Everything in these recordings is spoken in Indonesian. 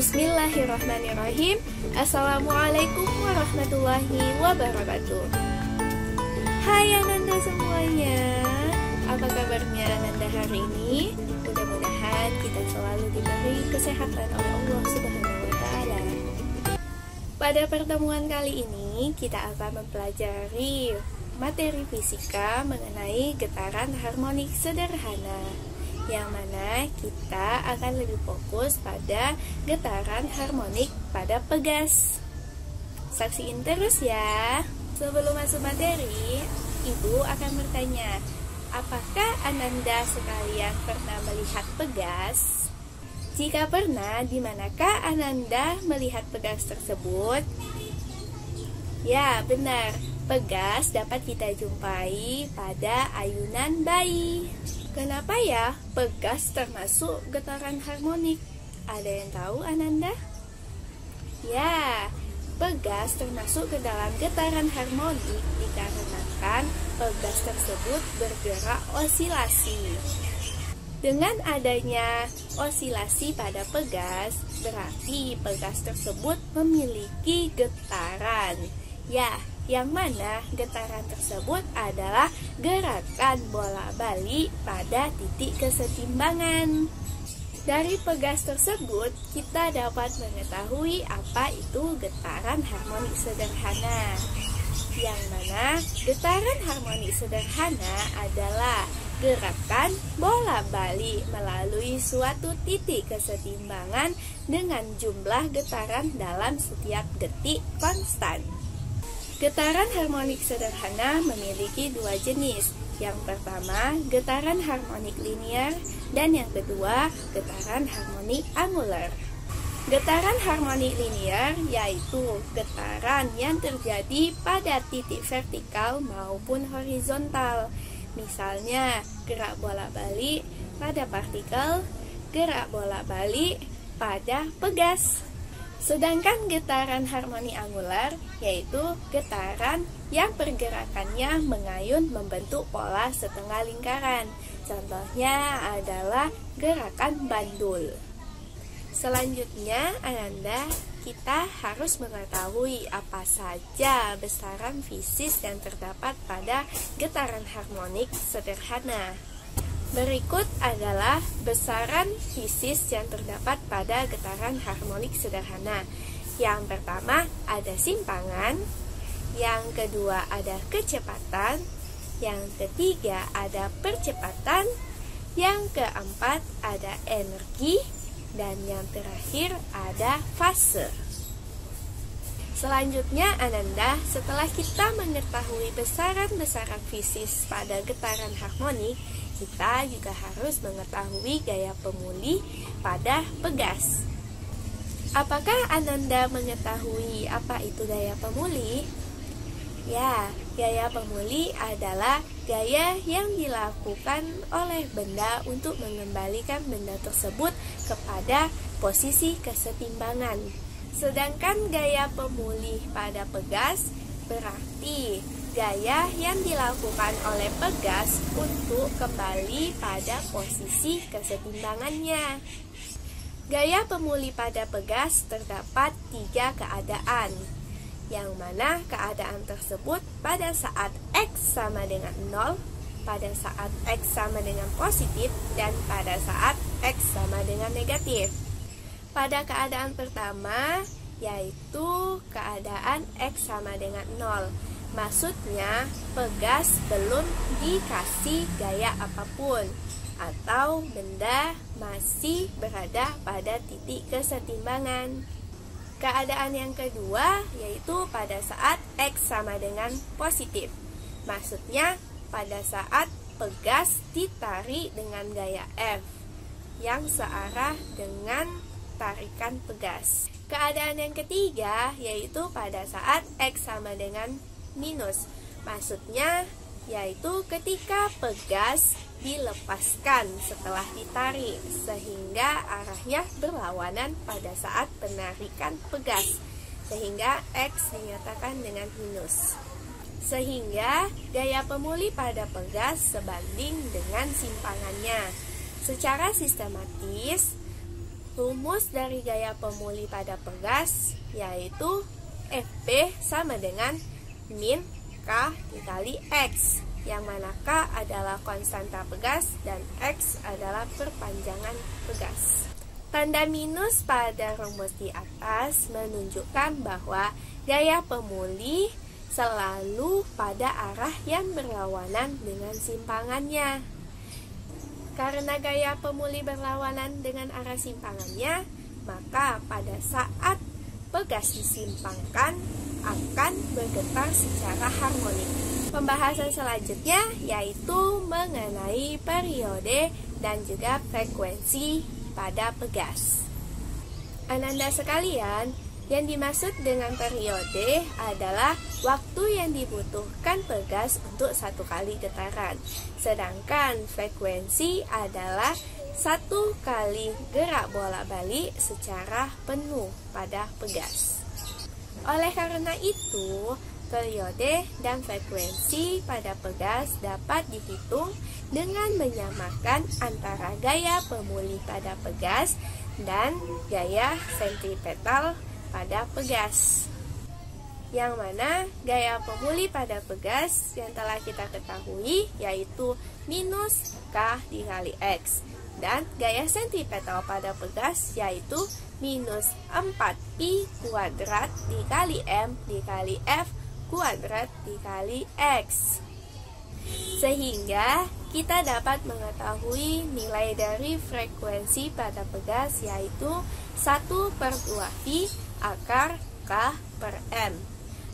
Bismillahirrahmanirrahim. Assalamualaikum warahmatullahi wabarakatuh. Hai Ananda semuanya, apa kabarnya Ananda hari ini? Mudah-mudahan kita selalu diberi kesehatan oleh Allah Subhanahu wa Ta'ala. Pada pertemuan kali ini kita akan mempelajari materi fisika mengenai getaran harmonik sederhana, yang mana kita akan lebih fokus pada getaran harmonik pada pegas. Saksiin terus ya. Sebelum masuk materi, Ibu akan bertanya, apakah Ananda sekalian pernah melihat pegas? Jika pernah, di manakah Ananda melihat pegas tersebut? Ya, benar. Pegas dapat kita jumpai pada ayunan bayi. Kenapa ya pegas termasuk getaran harmonik? Ada yang tahu Ananda? Ya, pegas termasuk ke dalam getaran harmonik dikarenakan pegas tersebut bergerak osilasi. Dengan adanya osilasi pada pegas, berarti pegas tersebut memiliki getaran. Ya, yang mana getaran tersebut adalah gerakan bola balik pada titik kesetimbangan. Dari pegas tersebut, kita dapat mengetahui apa itu getaran harmonik sederhana. Yang mana getaran harmonik sederhana adalah gerakan bola balik melalui suatu titik kesetimbangan dengan jumlah getaran dalam setiap detik konstan. Getaran harmonik sederhana memiliki dua jenis. Yang pertama, getaran harmonik linier, dan yang kedua, getaran harmonik angular. Getaran harmonik linier yaitu getaran yang terjadi pada titik vertikal maupun horizontal. Misalnya, gerak bola balik pada partikel, gerak bola balik pada pegas. Sedangkan getaran harmoni angular yaitu getaran yang pergerakannya mengayun membentuk pola setengah lingkaran. Contohnya adalah gerakan bandul. Selanjutnya, Ananda, kita harus mengetahui apa saja besaran fisis yang terdapat pada getaran harmonik sederhana. Berikut adalah besaran fisis yang terdapat pada getaran harmonik sederhana. Yang pertama ada simpangan, yang kedua ada kecepatan, yang ketiga ada percepatan, yang keempat ada energi, dan yang terakhir ada fase. Selanjutnya Ananda, setelah kita mengetahui besaran-besaran fisis pada getaran harmonik, kita juga harus mengetahui gaya pemulih pada pegas. Apakah Ananda mengetahui apa itu gaya pemulih? Ya, gaya pemulih adalah gaya yang dilakukan oleh benda untuk mengembalikan benda tersebut kepada posisi kesetimbangan. Sedangkan gaya pemulih pada pegas berarti gaya yang dilakukan oleh pegas untuk kembali pada posisi kesetimbangannya. Gaya pemulih pada pegas terdapat 3 keadaan, yang mana keadaan tersebut pada saat X sama dengan 0, pada saat X sama dengan positif, dan pada saat X sama dengan negatif. Pada keadaan pertama, yaitu keadaan X sama dengan 0. Maksudnya, pegas belum dikasih gaya apapun, atau benda masih berada pada titik kesetimbangan. Keadaan yang kedua yaitu pada saat X sama dengan positif. Maksudnya, pada saat pegas ditarik dengan gaya F, yang searah dengan tarikan pegas. Keadaan yang ketiga yaitu pada saat X sama dengan minus. Maksudnya yaitu ketika pegas dilepaskan setelah ditarik, sehingga arahnya berlawanan pada saat penarikan pegas, sehingga X dinyatakan dengan minus. Sehingga gaya pemulih pada pegas sebanding dengan simpangannya. Secara sistematis, rumus dari gaya pemuli pada pegas yaitu FP sama dengan min K dikali X, yang mana K adalah konstanta pegas dan X adalah perpanjangan pegas. Tanda minus pada rumus di atas menunjukkan bahwa gaya pemuli selalu pada arah yang berlawanan dengan simpangannya. Karena gaya pemuli berlawanan dengan arah simpangannya, maka pada saat pegas disimpangkan akan bergetar secara harmonik. Pembahasan selanjutnya yaitu mengenai periode dan juga frekuensi pada pegas. Ananda sekalian, yang dimaksud dengan periode adalah waktu yang dibutuhkan pegas untuk satu kali getaran. Sedangkan frekuensi adalah satu kali gerak bolak-balik secara penuh pada pegas. Oleh karena itu, periode dan frekuensi pada pegas dapat dihitung dengan menyamakan antara gaya pemuli pada pegas dan gaya sentripetal pada pegas. Yang mana gaya pemuli pada pegas yang telah kita ketahui yaitu minus K dikali X, dan gaya sentripetal pada pegas yaitu minus 4pi kuadrat dikali M dikali F kuadrat dikali X. Sehingga kita dapat mengetahui nilai dari frekuensi pada pegas yaitu 1/2pi akar K per M.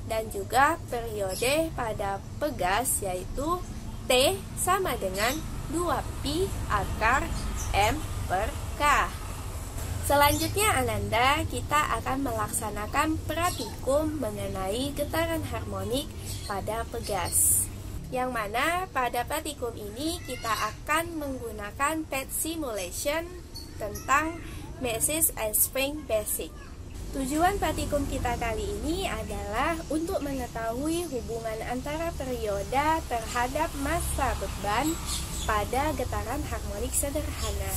Dan juga periode pada pegas yaitu T sama dengan 2pi akar M per K. Selanjutnya Ananda, kita akan melaksanakan praktikum mengenai getaran harmonik pada pegas. Yang mana pada praktikum ini kita akan menggunakan PET simulation tentang Masses and Spring Basic. Tujuan praktikum kita kali ini adalah untuk mengetahui hubungan antara perioda terhadap massa beban pada getaran harmonik sederhana.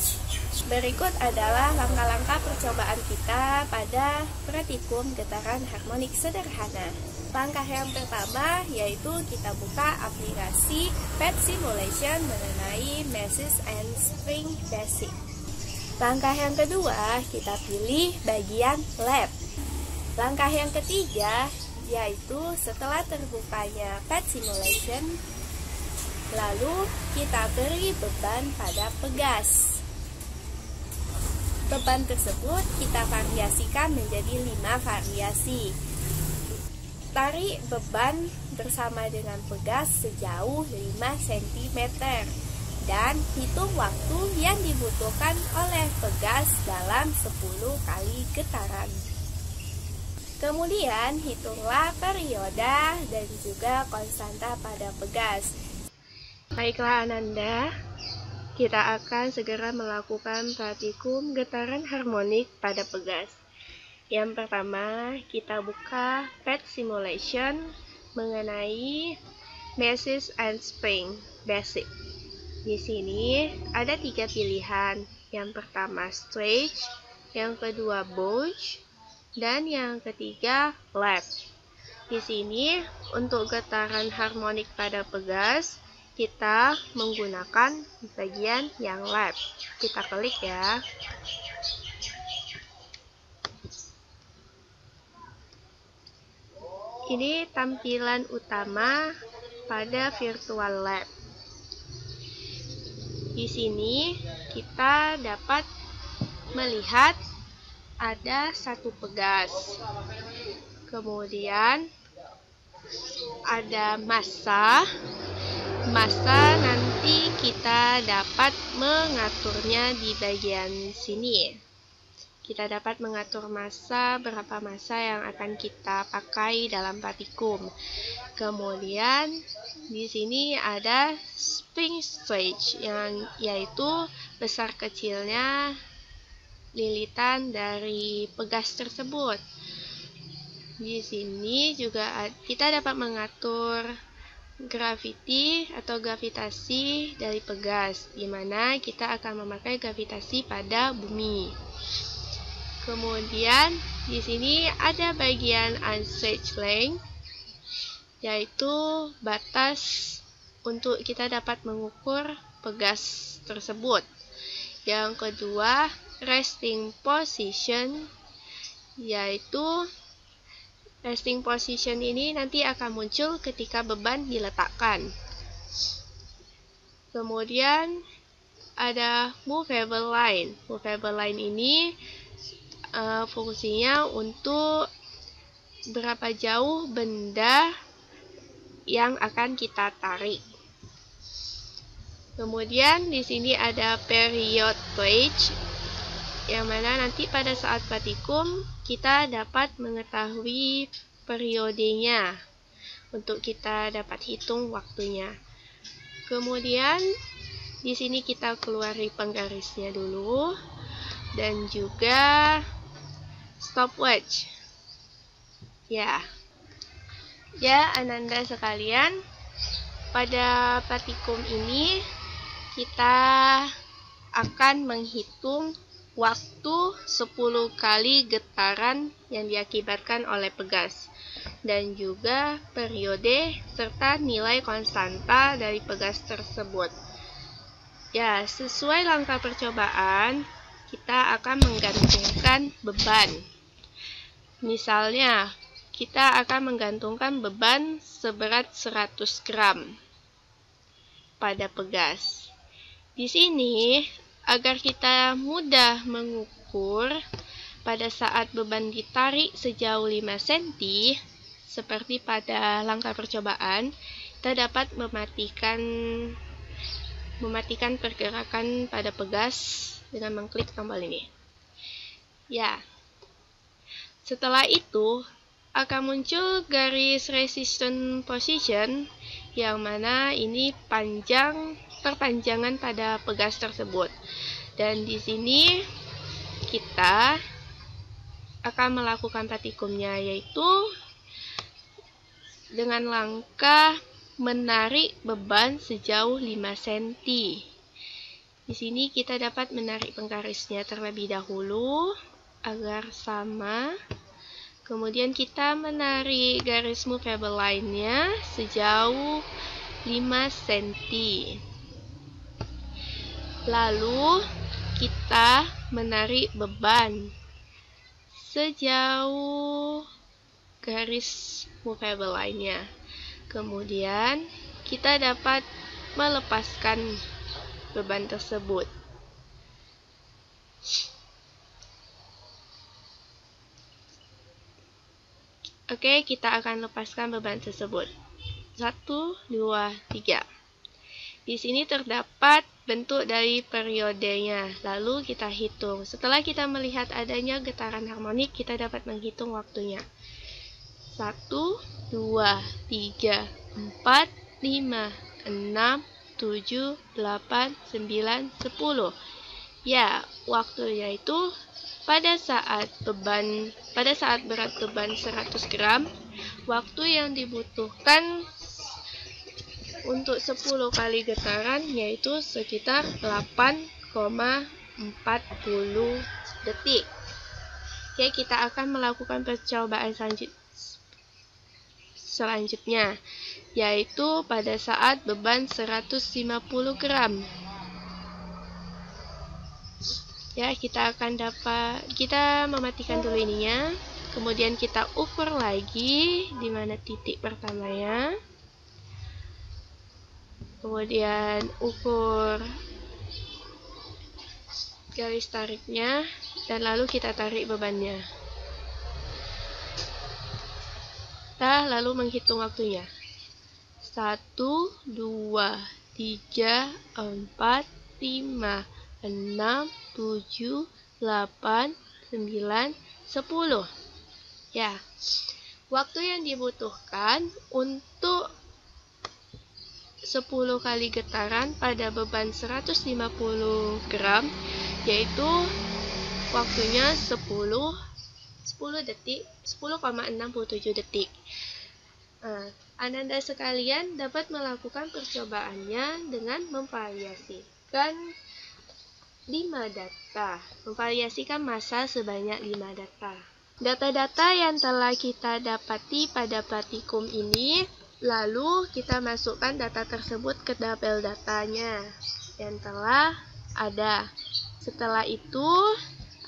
Berikut adalah langkah-langkah percobaan kita pada praktikum getaran harmonik sederhana. Langkah yang pertama yaitu kita buka aplikasi PET simulation mengenai Masses and Spring Basic. Langkah yang kedua, kita pilih bagian lab. Langkah yang ketiga, yaitu setelah terbukanya PET simulation, lalu kita beri beban pada pegas. Beban tersebut kita variasikan menjadi 5 variasi. Tarik beban bersama dengan pegas sejauh 5 cm. Dan hitung waktu yang dibutuhkan oleh pegas dalam 10 kali getaran. Kemudian hitunglah perioda dan juga konstanta pada pegas. Baiklah Ananda, kita akan segera melakukan praktikum getaran harmonik pada pegas. Yang pertama, kita buka PET simulation mengenai Masses and Spring Basic. Di sini ada 3 pilihan. Yang pertama stretch, yang kedua bulge, dan yang ketiga lap. Di sini untuk getaran harmonik pada pegas kita menggunakan bagian yang lap. Kita klik ya. Ini tampilan utama pada virtual lab. Di sini kita dapat melihat ada satu pegas. Kemudian ada massa. Massa nanti kita dapat mengaturnya di bagian sini. Kita dapat mengatur massa, berapa massa yang akan kita pakai dalam praktikum. Kemudian di sini ada spring stretch, yang yaitu besar kecilnya lilitan dari pegas tersebut. Di sini juga kita dapat mengatur gravity atau gravitasi dari pegas, di mana kita akan memakai gravitasi pada bumi. Kemudian di sini ada bagian unstretched length, yaitu batas untuk kita dapat mengukur pegas tersebut. Yang kedua, resting position, yaitu resting position ini nanti akan muncul ketika beban diletakkan. Kemudian ada movable line. Movable line ini fungsinya untuk berapa jauh benda yang akan kita tarik. Kemudian di sini ada period gauge, yang mana nanti pada saat praktikum kita dapat mengetahui periodenya untuk kita dapat hitung waktunya. Kemudian di sini kita keluari penggarisnya dulu, dan juga stopwatch. Ya, Ananda sekalian, pada praktikum ini kita akan menghitung waktu 10 kali getaran yang diakibatkan oleh pegas, dan juga periode serta nilai konstanta dari pegas tersebut. Ya, sesuai langkah percobaan, kita akan menggantungkan beban. Misalnya, kita akan menggantungkan beban seberat 100 gram pada pegas. Di sini, agar kita mudah mengukur pada saat beban ditarik sejauh 5 cm, seperti pada langkah percobaan, kita dapat mematikan pergerakan pada pegas dengan mengklik tombol ini. Ya, setelah itu akan muncul garis resistance position, yang mana ini perpanjangan pada pegas tersebut. Dan di sini kita akan melakukan praktikumnya, yaitu dengan langkah menarik beban sejauh 5 cm. Di sini kita dapat menarik penggarisnya terlebih dahulu agar sama. Kemudian kita menarik garis movable line-nya sejauh 5 cm. Lalu kita menarik beban sejauh garis movable line-nya. Kemudian kita dapat melepaskan beban tersebut. Oke, kita akan lepaskan beban tersebut. 1, 2, 3. Di sini terdapat bentuk dari periodenya. Lalu kita hitung. Setelah kita melihat adanya getaran harmonik, kita dapat menghitung waktunya. 1, 2, 3, 4, 5, 6, 7, 8, 9, 10. Ya, waktunya itu pada saat berat beban 100 gram, waktu yang dibutuhkan untuk 10 kali getaran yaitu sekitar 8,40 detik. Oke, kita akan melakukan percobaan selanjutnya, yaitu pada saat beban 150 gram. Ya, kita mematikan dulu ininya. Kemudian kita ukur lagi di mana titik pertamanya. Kemudian ukur garis tariknya, dan lalu kita tarik bebannya. Kita lalu menghitung waktunya. 1, 2, 3, 4, 5, 6, 7, 8, 9, 10. Ya, waktu yang dibutuhkan untuk 10 kali getaran pada beban 150 gram, yaitu waktunya 10 detik, 10,67 detik. Ananda sekalian dapat melakukan percobaannya dengan memvariasikan 5 data. Memvariasikan massa sebanyak 5 data. Data-data yang telah kita dapati pada praktikum ini, lalu kita masukkan data tersebut ke tabel datanya yang telah ada. Setelah itu,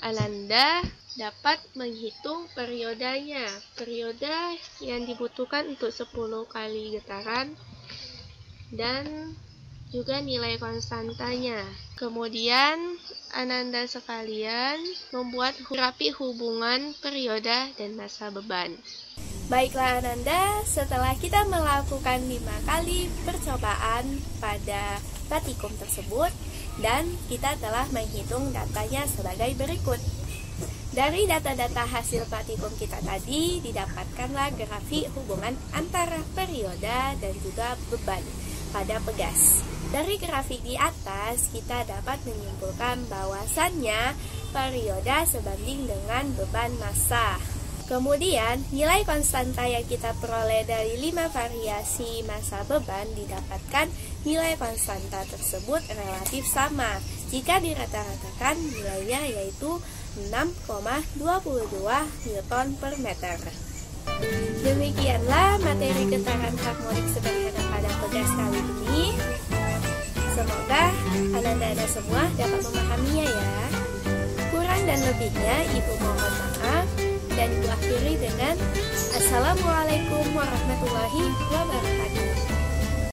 Ananda dapat menghitung periodenya. Periode yang dibutuhkan untuk 10 kali getaran dan juga nilai konstantanya. Kemudian, Ananda sekalian membuat grafik hubungan periode dan massa beban. Baiklah Ananda, setelah kita melakukan 5 kali percobaan pada praktikum tersebut, dan kita telah menghitung datanya sebagai berikut. Dari data-data hasil praktikum kita tadi, didapatkanlah grafik hubungan antara periode dan juga beban pada pegas. Dari grafik di atas, kita dapat menyimpulkan bahwasannya periode sebanding dengan beban massa. Kemudian, nilai konstanta yang kita peroleh dari 5 variasi massa beban didapatkan nilai konstanta tersebut relatif sama jika dirata-ratakan nilainya yaitu 6,22 Newton per meter. Demikianlah materi getaran harmonik sederhana pada pegas kali ini. Semoga Ananda semua dapat memahaminya ya. Kurang dan lebihnya Ibu mohon maaf. Dan Ibu akhiri dengan Assalamualaikum warahmatullahi wabarakatuh.